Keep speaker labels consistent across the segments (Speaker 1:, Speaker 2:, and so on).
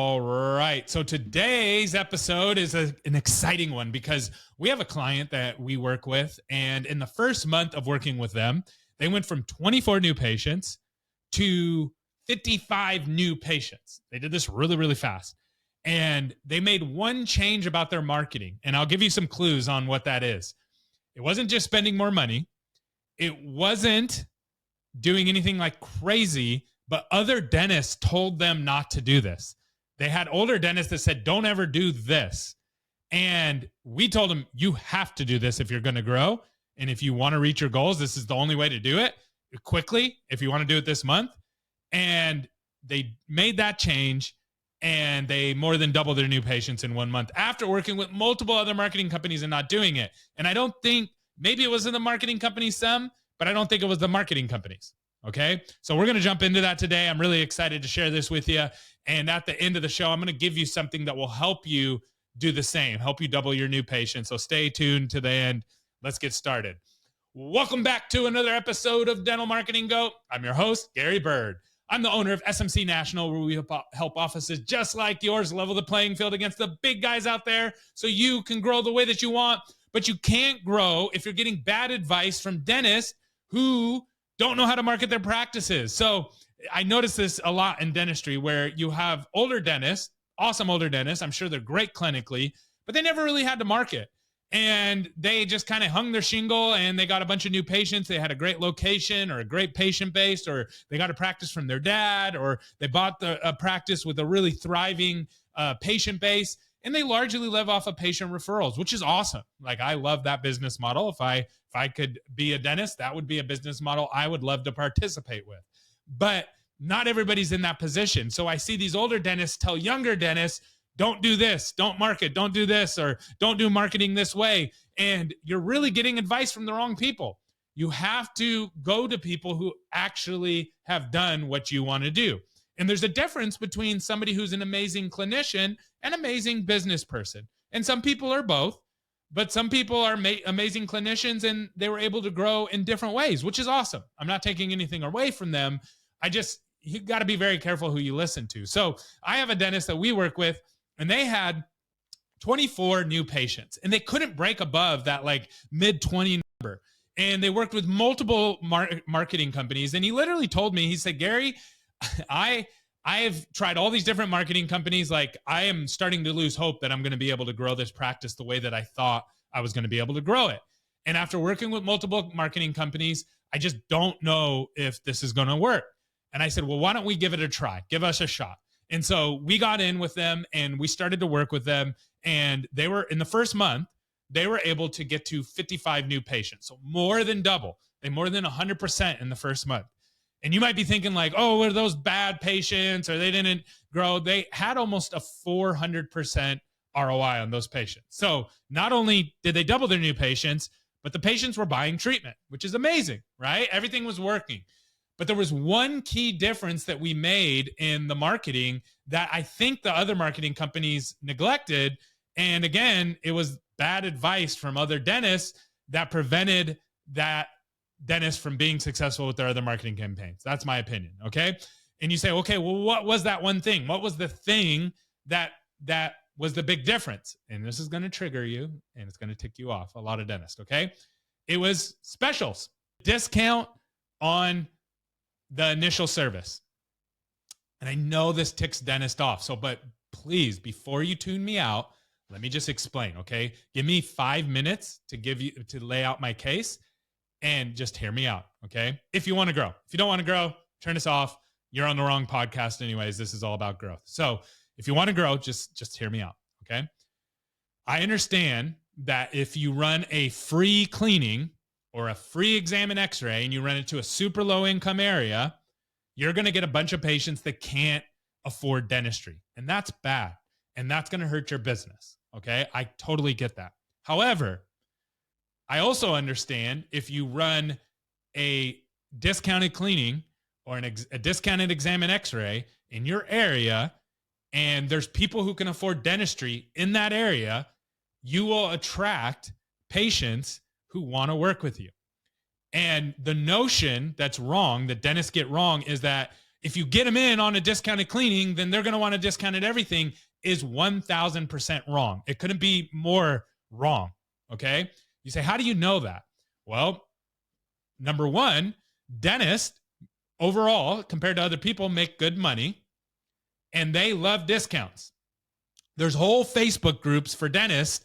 Speaker 1: All right. So today's episode is an exciting one because we have a client that we work with. And in the first month of working with them, they went from 24 new patients to 55 new patients. They did this really, really fast. And they made one change about their marketing. And I'll give you some clues on what that is. It wasn't just spending more money. It wasn't doing anything like crazy, but other dentists told them not to do this. They had older dentists that said, don't ever do this. And we told them, you have to do this if you're going to grow. And if you want to reach your goals, this is the only way to do it quickly, if you want to do it this month. And they made that change, and they more than doubled their new patients in 1 month after working with multiple other marketing companies and not doing it. And I don't think, maybe it was in the marketing companies some, but I don't think it was the marketing companies. Okay. So we're going to jump into that today. I'm really excited to share this with you. And at the end of the show, I'm going to give you something that will help you do the same, help you double your new patients. So stay tuned to the end. Let's get started. Welcome back to another episode of Dental Marketing Go. I'm your host, Gary Bird. I'm the owner of SMC National, where we help offices just like yours level the playing field against the big guys out there so you can grow the way that you want. But you can't grow if you're getting bad advice from dentists who don't know how to market their practices. So I notice this a lot in dentistry, where you have older dentists, awesome older dentists. I'm sure they're great clinically, but they never really had to market. And they just kind of hung their shingle and they got a bunch of new patients. They had a great location or a great patient base, or they got a practice from their dad, or they bought a practice with a really thriving patient base. And they largely live off of patient referrals, which is awesome. Like, I love that business model. If I could be a dentist, that would be a business model I would love to participate with. But not everybody's in that position. So I see these older dentists tell younger dentists, don't do this, don't market, don't do this, or don't do marketing this way. And you're really getting advice from the wrong people. You have to go to people who actually have done what you want to do. And there's a difference between somebody who's an amazing clinician and amazing business person. And some people are both, but some people are amazing clinicians and they were able to grow in different ways, which is awesome. I'm not taking anything away from them. You got to be very careful who you listen to. So I have a dentist that we work with, and they had 24 new patients, and they couldn't break above that like mid-20 number. And they worked with multiple marketing companies. And he literally told me, he said, Gary, I have tried all these different marketing companies. Like, I am starting to lose hope that I'm going to be able to grow this practice the way that I thought I was going to be able to grow it. And after working with multiple marketing companies, I just don't know if this is going to work. And I said, well, why don't we give it a try? Give us a shot. And so we got in with them and we started to work with them. And they were, in the first month, they were able to get to 55 new patients. So more than double. They more than 100% in the first month. And you might be thinking like, oh, were those bad patients or they didn't grow? They had almost a 400% ROI on those patients. So not only did they double their new patients, but the patients were buying treatment, which is amazing, right? Everything was working. But there was one key difference that we made in the marketing that I think the other marketing companies neglected. And again, it was bad advice from other dentists that prevented that dentist from being successful with their other marketing campaigns. That's my opinion. Okay. And you say, okay, well, what was that one thing? What was the thing that was the big difference? And this is going to trigger you and it's going to tick you off, a lot of dentists. Okay. It was specials, discount on the initial service. And I know this ticks dentists off. So, but please, before you tune me out, let me just explain. Okay. Give me 5 minutes to lay out my case. And just hear me out, okay? If you want to grow. If you don't want to grow, turn this off. You're on the wrong podcast anyways. This is all about growth. So if you want to grow, just hear me out, okay? I understand that if you run a free cleaning or a free exam and x-ray and you run it to a super low income area, you're going to get a bunch of patients that can't afford dentistry. And that's bad. And that's going to hurt your business, okay? I totally get that. However, I also understand if you run a discounted cleaning or a discounted exam and x-ray in your area, and there's people who can afford dentistry in that area, you will attract patients who want to work with you. And the notion that's wrong, that dentists get wrong, is that if you get them in on a discounted cleaning, then they're going to want to discount everything is 1000% wrong. It couldn't be more wrong. Okay. You say, how do you know that? Well, number one, dentists overall, compared to other people, make good money and they love discounts. There's whole Facebook groups for dentists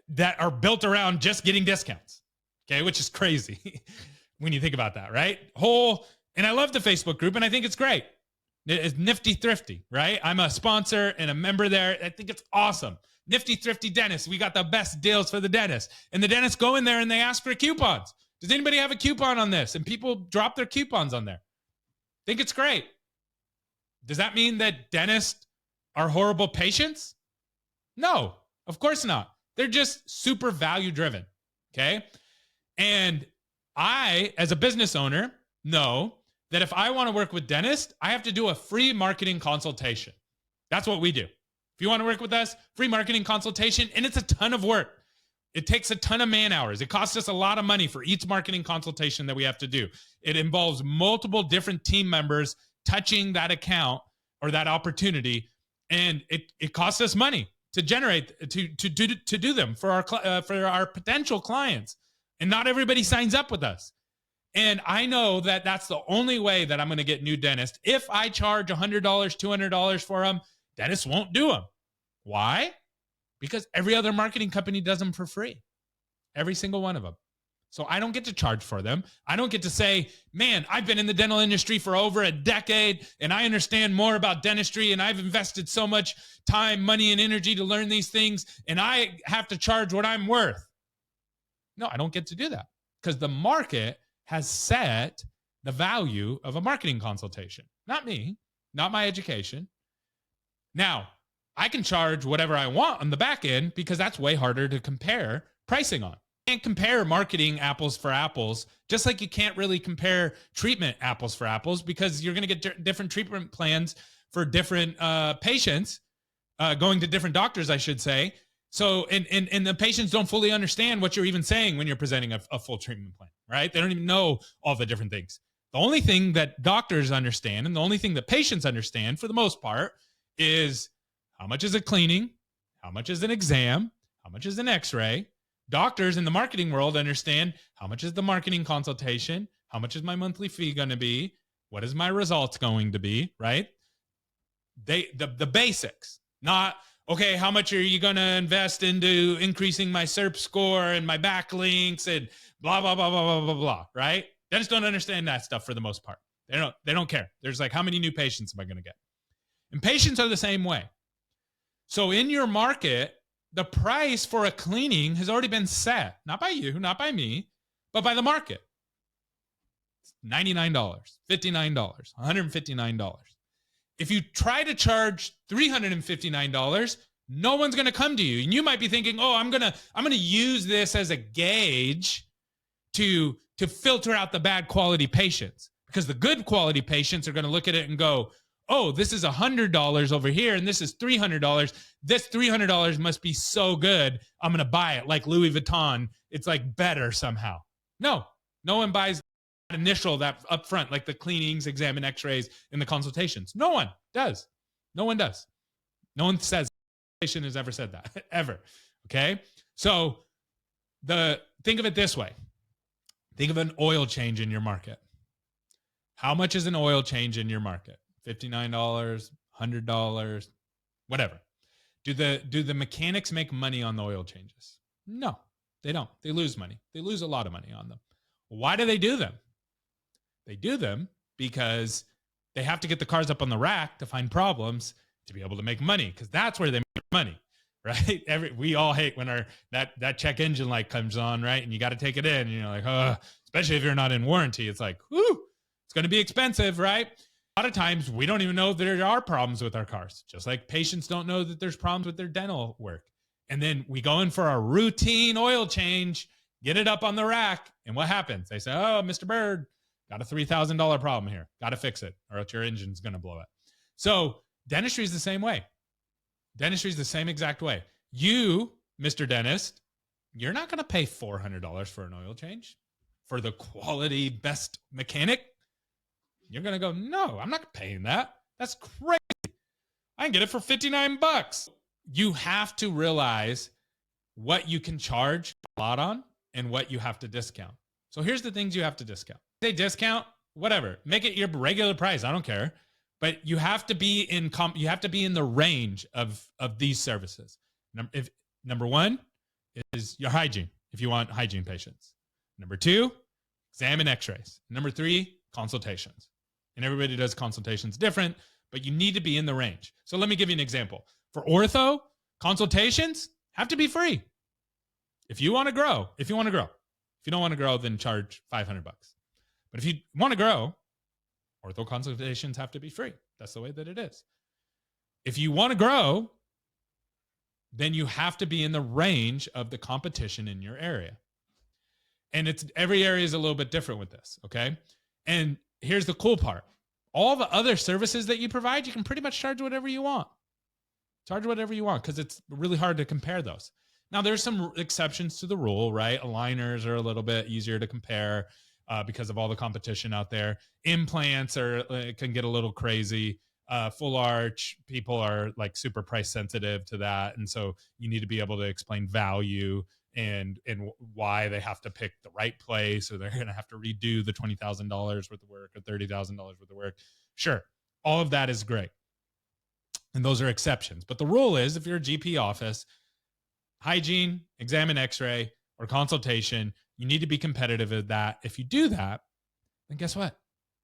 Speaker 1: that are built around just getting discounts. Okay. Which is crazy when you think about that, right? And I love the Facebook group and I think it's great. It's Nifty Thrifty, right? I'm a sponsor and a member there. I think it's awesome. Nifty Thrifty Dentist. We got the best deals for the dentist. And the dentists go in there and they ask for coupons. Does anybody have a coupon on this? And people drop their coupons on there. Think it's great. Does that mean that dentists are horrible patients? No, of course not. They're just super value driven. Okay. And I, as a business owner, know that if I want to work with dentists, I have to do a free marketing consultation. That's what we do. If you want to work with us, free marketing consultation, and it's a ton of work. It takes a ton of man hours. It costs us a lot of money for each marketing consultation that we have to do. It involves multiple different team members touching that account or that opportunity, and it costs us money to generate to do them for our potential clients. And not everybody signs up with us. And I know that that's the only way that I'm going to get new dentists. If I charge $100, $200 for them, dentists won't do them. Why? Because every other marketing company does them for free. Every single one of them. So I don't get to charge for them. I don't get to say, man, I've been in the dental industry for over a decade and I understand more about dentistry and I've invested so much time, money, and energy to learn these things and I have to charge what I'm worth. No, I don't get to do that because the market has set the value of a marketing consultation. Not me, not my education. Now, I can charge whatever I want on the back end because that's way harder to compare pricing on. You can't compare marketing apples for apples, just like you can't really compare treatment apples for apples because you're going to get different treatment plans for different patients, going to different doctors, I should say. So, and the patients don't fully understand what you're even saying when you're presenting a full treatment plan, right? They don't even know all the different things. The only thing that doctors understand and the only thing that patients understand for the most part is how much is a cleaning, how much is an exam, how much is an x-ray. Doctors in the marketing world understand how much is the marketing consultation, how much is my monthly fee going to be, what is my results going to be, right? The basics, not, okay, how much are you going to invest into increasing my SERP score and my backlinks and blah, blah, blah, blah, blah, blah, blah, right? Dentists don't understand that stuff for the most part. They don't care. There's like, how many new patients am I going to get? And patients are the same way. So in your market, the price for a cleaning has already been set, not by you, not by me, but by the market. It's $99, $59, $159. If you try to charge $359, no one's going to come to you. And you might be thinking, oh, I'm going to use this as a gauge to filter out the bad quality patients, because the good quality patients are going to look at it and go, oh, this is $100 over here and this is $300. This $300 must be so good. I'm going to buy it like Louis Vuitton. It's like better somehow. No one buys that initial, that upfront, like the cleanings, exam, and x-rays and the consultations. No one does. No one does. No one says, patient has ever said that, ever. Okay. So think of it this way. Think of an oil change in your market. How much is an oil change in your market? $59, $100, whatever. Do the mechanics make money on the oil changes? No, they don't. They lose money. They lose a lot of money on them. Why do they do them? They do them because they have to get the cars up on the rack to find problems to be able to make money, because that's where they make money, right? We all hate when that check engine light comes on, right? And you got to take it in, and you're like, especially if you're not in warranty. It's like, whoo, it's going to be expensive, right? A lot of times we don't even know that there are problems with our cars, just like patients don't know that there's problems with their dental work. And then we go in for a routine oil change, get it up on the rack, and what happens? They say, oh, Mr. Bird, got a $3,000 problem here. Got to fix it, or else your engine's going to blow it. So dentistry is the same way. Dentistry is the same exact way. You, Mr. Dentist, you're not going to pay $400 for an oil change for the quality best mechanic. You're going to go, no, I'm not paying that. That's crazy. I can get it for $59. You have to realize what you can charge a lot on and what you have to discount. So here's the things you have to discount. Say discount, whatever. Make it your regular price. I don't care. But you have to be in the range of these services. Number one is your hygiene, if you want hygiene patients. Number two, exam and x-rays. Number three, consultations. And everybody does consultations different, but you need to be in the range. So let me give you an example. For ortho, consultations have to be free. If you want to grow. If you don't want to grow, then charge $500. But if you want to grow, ortho consultations have to be free. That's the way that it is. If you want to grow, then you have to be in the range of the competition in your area. And every area is a little bit different with this, okay? And here's the cool part. All the other services that you provide, you can pretty much charge whatever you want. Charge whatever you want because it's really hard to compare those. Now, there's some exceptions to the rule, right? Aligners are a little bit easier to compare because of all the competition out there. Implants can get a little crazy. Full arch, people are like super price sensitive to that. And so you need to be able to explain value and why they have to pick the right place, or they're going to have to redo the $20,000 worth of work or $30,000 worth of work. Sure. All of that is great. And those are exceptions. But the rule is if you're a GP office, hygiene, exam and x-ray, or consultation, you need to be competitive at that. If you do that, then guess what?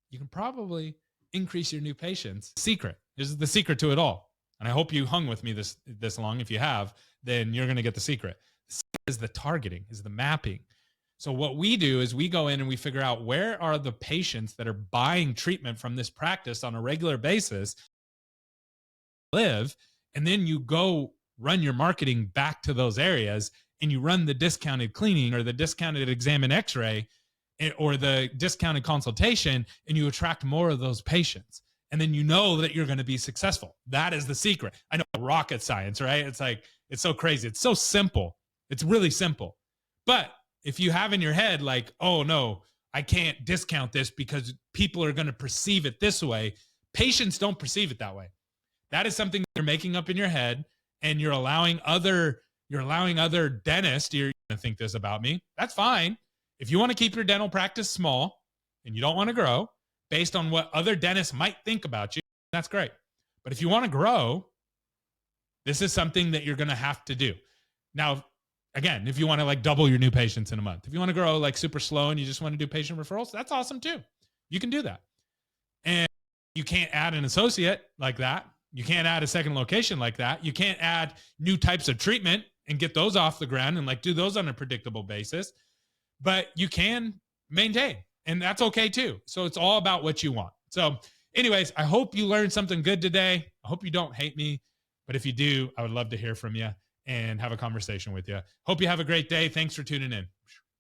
Speaker 1: You can probably increase your new patients. Secret. This is the secret to it all. And I hope you hung with me this long. If you have, then you're going to get the secret. The secret is the targeting, is the mapping. So what we do is we go in and we figure out where are the patients that are buying treatment from this practice on a regular basis, and then you go run your marketing back to those areas and you run the discounted cleaning or the discounted exam and x-ray or the discounted consultation, and you attract more of those patients. And then you know that you're going to be successful. That is the secret. I know, rocket science, right? It's like, it's so crazy. It's so simple. It's really simple. But if you have in your head like, oh no, I can't discount this because people are going to perceive it this way. Patients don't perceive it that way. That is something you're making up in your head, and you're allowing other dentists, you're going to think this about me. That's fine. If you want to keep your dental practice small and you don't want to grow based on what other dentists might think about you, that's great. But if you want to grow, this is something that you're going to have to do. Now, again, if you want to like double your new patients in a month, if you want to grow like super slow and you just want to do patient referrals, that's awesome too. You can do that. And you can't add an associate like that. You can't add a second location like that. You can't add new types of treatment and get those off the ground and like do those on a predictable basis. But you can maintain, and that's okay too. So it's all about what you want. So anyways, I hope you learned something good today. I hope you don't hate me, but if you do, I would love to hear from you and have a conversation with you. Hope you have a great day. Thanks for tuning in.